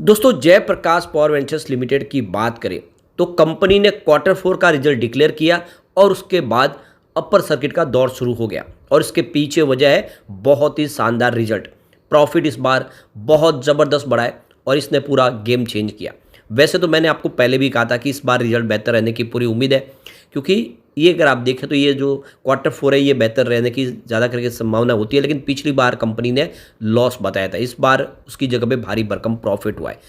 दोस्तों Jayaprakash power ventures limited की बात करें तो कंपनी ने क्वार्टर फोर का रिजल्ट डिक्लेयर किया और उसके बाद अपर सर्किट का दौर शुरू हो गया और इसके पीछे वजह है बहुत ही शानदार रिजल्ट। प्रॉफिट इस बार बहुत ज़बरदस्त बढ़ा है और इसने पूरा गेम चेंज किया। वैसे तो मैंने आपको पहले भी कहा था कि इस बार रिजल्ट बेहतर रहने की पूरी उम्मीद है, क्योंकि ये अगर आप देखें तो ये जो क्वार्टर फोर है ये बेहतर रहने की ज़्यादा करके संभावना होती है, लेकिन पिछली बार कंपनी ने लॉस बताया था, इस बार उसकी जगह पे भारी भरकम प्रॉफिट हुआ है।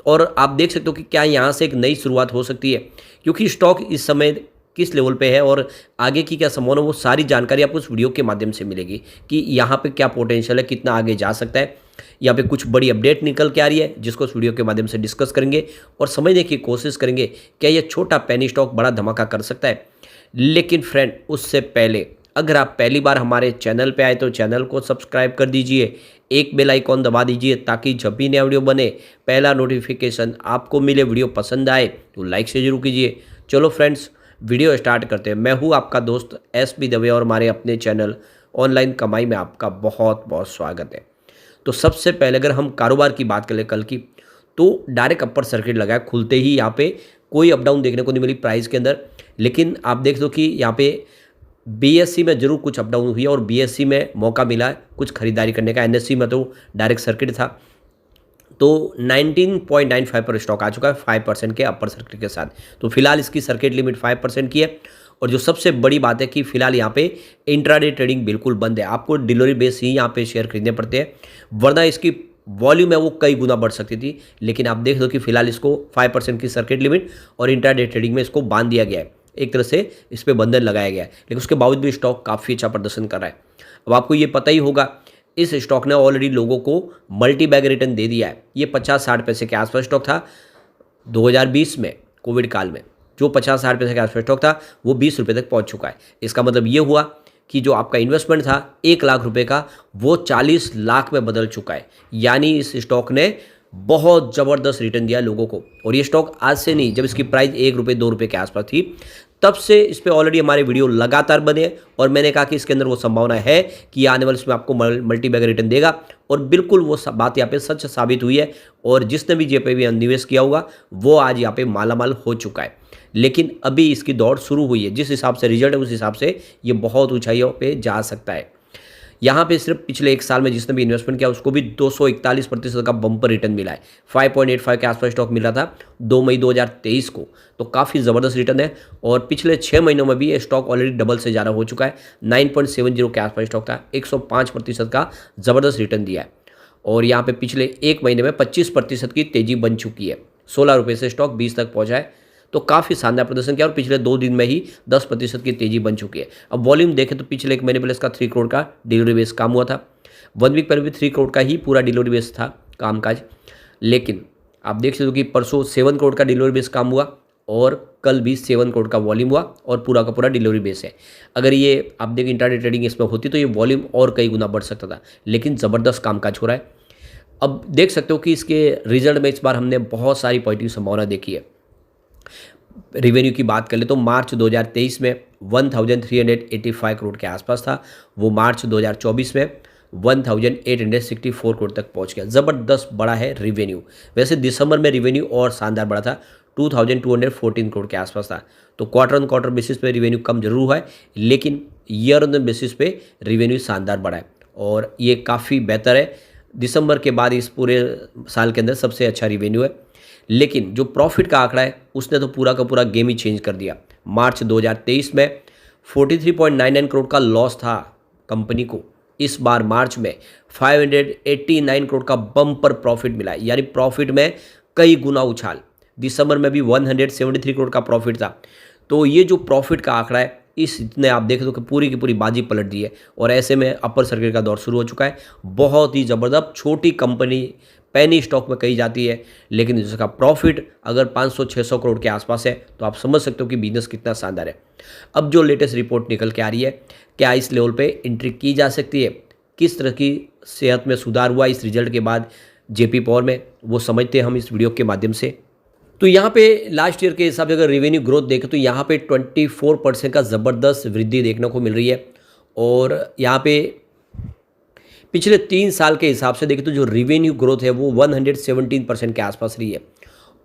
और आप देख सकते हो कि क्या यहाँ से एक नई शुरुआत हो सकती है, क्योंकि स्टॉक इस समय किस लेवल पे है और आगे की क्या संभावना, वो सारी जानकारी आपको इस वीडियो के माध्यम से मिलेगी कि यहाँ पे क्या पोटेंशियल है, कितना आगे जा सकता है। यहाँ पे कुछ बड़ी अपडेट निकल के आ रही है जिसको इस वीडियो के माध्यम से डिस्कस करेंगे और समझने की कोशिश करेंगे क्या ये छोटा पेनी स्टॉक बड़ा धमाका कर सकता है। लेकिन फ्रेंड उससे पहले अगर आप पहली बार हमारे चैनल पे आए तो चैनल को सब्सक्राइब कर दीजिए, एक बेल आइकॉन दबा दीजिए ताकि जब भी नया वीडियो बने पहला नोटिफिकेशन आपको मिले। वीडियो पसंद आए तो लाइक से जरूर कीजिए। चलो फ्रेंड्स वीडियो स्टार्ट करते हैं। मैं हूँ आपका दोस्त एस.बी. दवे और हमारे अपने चैनल ऑनलाइन कमाई में आपका बहुत बहुत स्वागत है। तो सबसे पहले अगर हम कारोबार की बात करें कल की, तो डायरेक्ट अपर सर्किट लगा है, खुलते ही यहाँ पे कोई अप डाउन देखने को नहीं मिली प्राइस के अंदर। लेकिन आप देख दो कि यहाँ पे बीएससी में जरूर कुछ अप डाउन हुई है और बीएससी में मौका मिला है कुछ खरीदारी करने का। एनएससी में तो डायरेक्ट सर्किट था, तो 19.95 पर स्टॉक आ चुका है 5% के अपर सर्किट के साथ। तो फिलहाल इसकी सर्किट लिमिट 5% की है। और जो सबसे बड़ी बात है कि फिलहाल यहाँ पे इंट्राडे ट्रेडिंग बिल्कुल बंद है, आपको डिलीवरी बेस ही यहाँ पे शेयर खरीदने पड़ते हैं, वरना इसकी वॉल्यूम है वो कई गुना बढ़ सकती थी। लेकिन आप देख दो कि फिलहाल इसको 5% की सर्किट लिमिट और इंट्राडे ट्रेडिंग में इसको बांध दिया गया है, एक तरह से इस पर बंधन लगाया गया है। लेकिन उसके बावजूद भी स्टॉक काफ़ी अच्छा प्रदर्शन कर रहा है। अब आपको ये पता ही होगा इस स्टॉक ने ऑलरेडी लोगों को मल्टी बैग रिटर्न दे दिया है। ये 50-60 पैसे के आसपास स्टॉक था 2020 में कोविड काल में, जो 50-60 पैसे के आसपास स्टॉक था वो 20 रुपये तक पहुंच चुका है। इसका मतलब ये हुआ कि जो आपका इन्वेस्टमेंट था 1 लाख रुपए का वो 40 लाख में बदल चुका है। यानी इस स्टॉक ने बहुत ज़बरदस्त रिटर्न दिया लोगों को। और ये स्टॉक आज से नहीं, जब इसकी प्राइस 1 रुपये 2 रुपये के आसपास थी तब से इस पर ऑलरेडी हमारे वीडियो लगातार बने और मैंने कहा कि इसके अंदर वो संभावना है कि आने वाले इसमें आपको मल्टी बैग रिटर्न देगा। और बिल्कुल वो बात यहाँ पे सच साबित हुई है और जिसने भी जे पे भी निवेश किया होगा वो आज यहाँ पे मालामाल हो चुका है। लेकिन अभी इसकी दौड़ शुरू हुई है, जिस हिसाब से रिजल्ट है उस हिसाब से ये बहुत ऊंचाइयों पे जा सकता है। यहाँ पे सिर्फ पिछले एक साल में जिसने भी इन्वेस्टमेंट किया उसको भी 241% का बम्पर रिटर्न मिला है। 5.85 के आसपास स्टॉक मिल रहा था 2 मई 2023 को, तो काफ़ी ज़बरदस्त रिटर्न है। और पिछले 6 महीनों में भी ये स्टॉक ऑलरेडी डबल से ज़्यादा हो चुका है। 9.70 के आसपास स्टॉक था, 105% का ज़बरदस्त रिटर्न दिया है। और यहाँ पे पिछले एक महीने में 25% की तेज़ी बन चुकी है। 16 रुपये से स्टॉक 20 तक पहुँचा है, तो काफ़ी शानदार प्रदर्शन किया और पिछले 2 दिन में ही 10% की तेज़ी बन चुकी है। अब वॉल्यूम देखें तो पिछले एक महीने पहले इसका 3 करोड़ का डिलीवरी बेस काम हुआ था, 1 वीक पहले भी 3 करोड़ का ही पूरा डिलीवरी बेस था कामकाज। लेकिन आप देख सकते हो कि परसों 7 करोड़ का डिलीवरी बेस काम हुआ और कल भी 7 करोड़ का वॉल्यूम हुआ और पूरा का पूरा डिलीवरी बेस है। अगर ये आप देखें इंट्राडे ट्रेडिंग इसमें होती तो ये वॉल्यूम और कई गुना बढ़ सकता था, लेकिन ज़बरदस्त कामकाज हो रहा है। अब देख सकते हो कि इसके रिजल्ट में इस बार हमने बहुत सारी पॉजिटिव संभावना देखी है। रेवेन्यू की बात कर ले तो मार्च 2023 में 1385 करोड़ के आसपास था, वो मार्च 2024 में 1864 करोड़ तक पहुंच गया। ज़बरदस्त बड़ा है रेवेन्यू। वैसे दिसंबर में रेवेन्यू और शानदार बड़ा था, 2214 करोड़ के आसपास था। तो क्वार्टर ऑन क्वार्टर बेसिस पे रेवेन्यू कम जरूर हुआ है, लेकिन ईयर ऑन बेसिस पे रेवेन्यू शानदार बढ़ा है और ये काफ़ी बेहतर है। दिसंबर के बाद इस पूरे साल के अंदर सबसे अच्छा रेवेन्यू है। लेकिन जो प्रॉफिट का आंकड़ा है उसने तो पूरा का पूरा गेम ही चेंज कर दिया। मार्च 2023 में 43.99 करोड़ का लॉस था कंपनी को, इस बार मार्च में 589 करोड़ का बम्पर प्रॉफिट मिला है, यानी प्रॉफिट में कई गुना उछाल। दिसंबर में भी 173 करोड़ का प्रॉफिट था। तो ये जो प्रॉफिट का आंकड़ा है इसने आप देख दो कि पूरी की पूरी बाजी पलट दी है और ऐसे में अपर सर्किट का दौर शुरू हो चुका है। बहुत ही ज़बरदस्त छोटी कंपनी पेनी स्टॉक में कही जाती है, लेकिन इसका प्रॉफिट अगर 500-600 करोड़ के आसपास है तो आप समझ सकते हो कि बिजनेस कितना शानदार है। अब जो लेटेस्ट रिपोर्ट निकल के आ रही है, क्या इस लेवल पे एंट्री की जा सकती है, किस तरह की सेहत में सुधार हुआ इस रिजल्ट के बाद जेपी पावर में, वो समझते हैं हम इस वीडियो के माध्यम से। तो यहाँ पे लास्ट ईयर के हिसाब से अगर रेवेन्यू ग्रोथ देखें तो यहाँ पे 24% का ज़बरदस्त वृद्धि देखने को मिल रही है। और यहाँ पे पिछले 3 साल के हिसाब से देखें तो जो रेवेन्यू ग्रोथ है वो 117% के आसपास रही है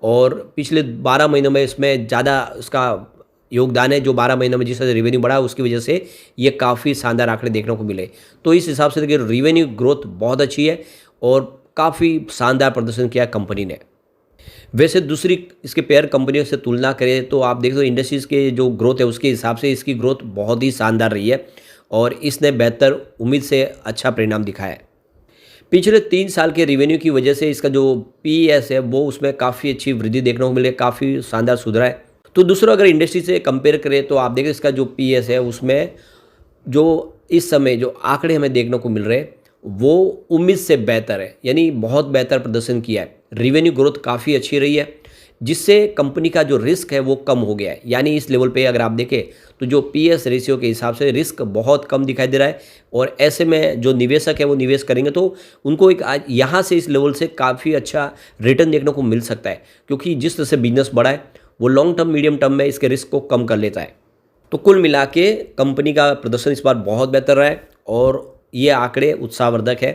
और पिछले 12 महीनों में इसमें ज़्यादा उसका योगदान है। जो 12 महीनों में जिस तरह से रेवेन्यू बढ़ा उसकी वजह से ये काफ़ी शानदार आंकड़े देखने को मिले। तो इस हिसाब से देखिए रेवेन्यू ग्रोथ बहुत अच्छी है और काफ़ी शानदार प्रदर्शन किया कंपनी ने। वैसे दूसरी इसके पेयर कंपनियों से तुलना करें तो आप देख दो इंडस्ट्रीज़ के जो ग्रोथ है उसके हिसाब से इसकी ग्रोथ बहुत ही शानदार रही है और इसने बेहतर उम्मीद से अच्छा परिणाम दिखाया है। पिछले 3 साल के रेवेन्यू की वजह से इसका जो पीएस है वो उसमें काफ़ी अच्छी वृद्धि देखने को मिली है, काफ़ी शानदार सुधरा है। तो दूसरा अगर इंडस्ट्री से कंपेयर करें तो आप देखें इसका जो पीएस है उसमें जो इस समय जो आंकड़े हमें देखने को मिल रहे हैं वो उम्मीद से बेहतर है, यानी बहुत बेहतर प्रदर्शन किया है। रेवेन्यू ग्रोथ काफ़ी अच्छी रही है जिससे कंपनी का जो रिस्क है वो कम हो गया है। यानी इस लेवल पे अगर आप देखें तो जो पीएस रेशियो के हिसाब से रिस्क बहुत कम दिखाई दे रहा है और ऐसे में जो निवेशक है वो निवेश करेंगे तो उनको एक यहाँ से इस लेवल से काफ़ी अच्छा रिटर्न देखने को मिल सकता है, क्योंकि जिस तरह से बिजनेस बढ़ा है वो लॉन्ग टर्म मीडियम टर्म में इसके रिस्क को कम कर लेता है। तो कुल मिला के कंपनी का प्रदर्शन इस बार बहुत बेहतर रहा है और ये आंकड़े उत्साहवर्धक है।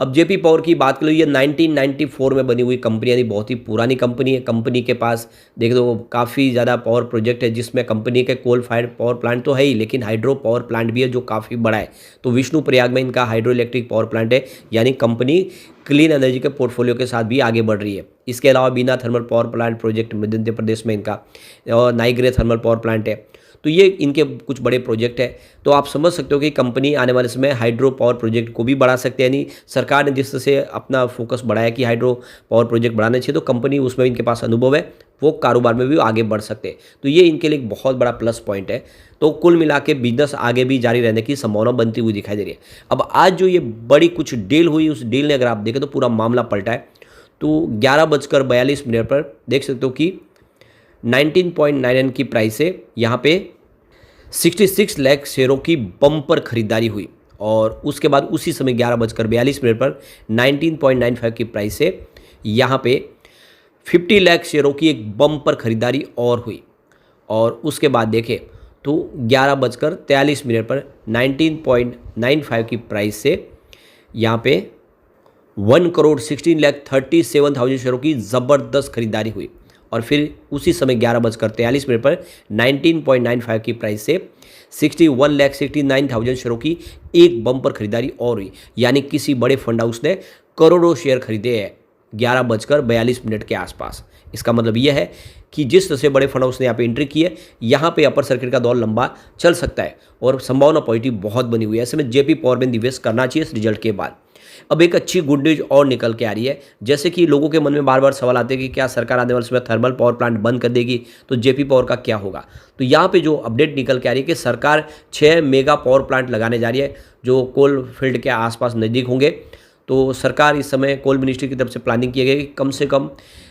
अब जेपी पावर की बात करें, ये 1994 में बनी हुई कंपनी, यानी बहुत ही पुरानी कंपनी है। कंपनी के पास देख दो काफ़ी ज़्यादा पावर प्रोजेक्ट है जिसमें कंपनी के कोल फायर्ड पावर प्लांट तो है ही, लेकिन हाइड्रो पावर प्लांट भी है जो काफ़ी बड़ा है। तो विष्णुप्रयाग में इनका हाइड्रो इलेक्ट्रिक पावर प्लांट है, यानी कंपनी क्लीन एनर्जी के पोर्टफोलियो के साथ भी आगे बढ़ रही है। इसके अलावा बीना thermal power plant project Madhya Pradesh में इनका और नाइग्रे थर्मल पावर प्लांट है। तो ये इनके कुछ बड़े प्रोजेक्ट है। तो आप समझ सकते हो कि कंपनी आने वाले समय हाइड्रो पावर प्रोजेक्ट को भी बढ़ा सकते हैं, यानी सरकार ने जिस तरह से अपना फोकस बढ़ाया कि हाइड्रो पावर प्रोजेक्ट बढ़ाने चाहिए तो कंपनी उसमें इनके पास अनुभव है, वो कारोबार में भी आगे बढ़ सकते हैं। तो ये इनके लिए एक बहुत बड़ा प्लस पॉइंट है। तो कुल मिला के बिजनेस आगे भी जारी रहने की संभावना बनती हुई दिखाई दे रही है। अब आज जो ये बड़ी कुछ डील हुई उस डील ने अगर आप देखें तो पूरा मामला पलटा है। तो 11:42 पर देख सकते हो कि 19.99 की प्राइस से यहाँ पे 66 लाख शेयरों की बम्पर खरीदारी हुई और उसके बाद उसी समय 11:42 पर 19.95 की प्राइस से यहाँ पे 50 लाख शेयरों की एक बम्पर खरीदारी और हुई और उसके बाद देखें तो 11:43 पर 19.95 की प्राइस से यहाँ पे 1,16,37,000 शेयरों की ज़बरदस्त खरीदारी हुई और फिर उसी समय 11:43 पर 19.95 की प्राइस से 61,69,000 शेयरों की एक बम्पर खरीदारी और हुई। यानी किसी बड़े फंड हाउस ने करोड़ों शेयर खरीदे हैं 11:42 के आसपास। इसका मतलब यह है कि जिस तरह से बड़े फंड हाउस ने यहाँ पे एंट्री की है, यहाँ पे अपर सर्किट का दौर लंबा चल सकता है और संभावना पॉजिटिव बहुत बनी हुई है। ऐसे में जेपी पावर में निवेश करना चाहिए इस रिजल्ट के बाद। अब एक अच्छी गुड न्यूज और निकल के आ रही है, जैसे कि लोगों के मन में बार बार सवाल आते हैं कि क्या सरकार आने वाले समय थर्मल पावर प्लांट बंद कर देगी तो जेपी पावर का क्या होगा। तो यहाँ पे जो अपडेट निकल के आ रही है कि सरकार 6 मेगा पावर प्लांट लगाने जा रही है जो कोल फील्ड के आसपास नज़दीक होंगे। तो सरकार इस समय कोल मिनिस्ट्री की तरफ से प्लानिंग की गई कि कम से कम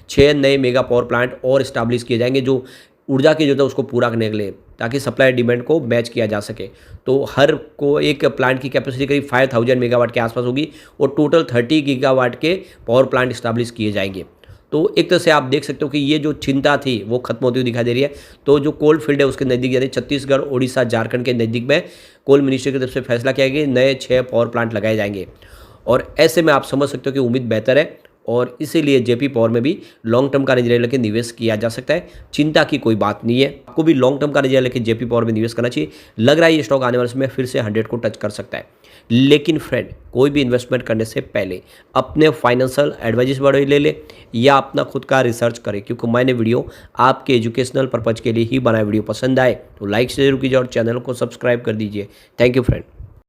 6 नए मेगा पावर प्लांट और इस्टेब्लिश किए जाएंगे जो ऊर्जा की जो है उसको पूरा करने के लिए, ताकि सप्लाई डिमांड को मैच किया जा सके। तो हर को एक प्लांट की कैपेसिटी करीब 5000 मेगावाट के आसपास होगी और टोटल 30 गीगावाट के पावर प्लांट इस्टेब्लिश किए जाएंगे। तो एक तरह से आप देख सकते हो कि ये जो चिंता थी वो खत्म होती हुई दिखाई दे रही है। तो जो कोल फील्ड है उसके नज़दीक यानी छत्तीसगढ़, उड़ीसा, झारखंड के नज़दीक में कोल मिनिस्ट्री की तरफ से फैसला किया गया कि नए 6 पावर प्लांट लगाए जाएंगे और ऐसे में आप समझ सकते हो कि उम्मीद बेहतर है और इसीलिए जेपी पावर में भी लॉन्ग टर्म का नजरिया लेकर निवेश किया जा सकता है। चिंता की कोई बात नहीं है, आपको भी लॉन्ग टर्म का नजरिया लेकर जेपी पावर में निवेश करना चाहिए। लग रहा है ये स्टॉक आने वाले समय फिर से 100 को टच कर सकता है। लेकिन फ्रेंड, कोई भी इन्वेस्टमेंट करने से पहले अपने फाइनेंशियल एडवाइजर्स बड़े ले ले या अपना खुद का रिसर्च करें, क्योंकि मैंने वीडियो आपके एजुकेशनल पर्पज़ के लिए ही बनाया। वीडियो पसंद आए तो लाइक से जरूर कीजिए और चैनल को सब्सक्राइब कर दीजिए। Thank you friend.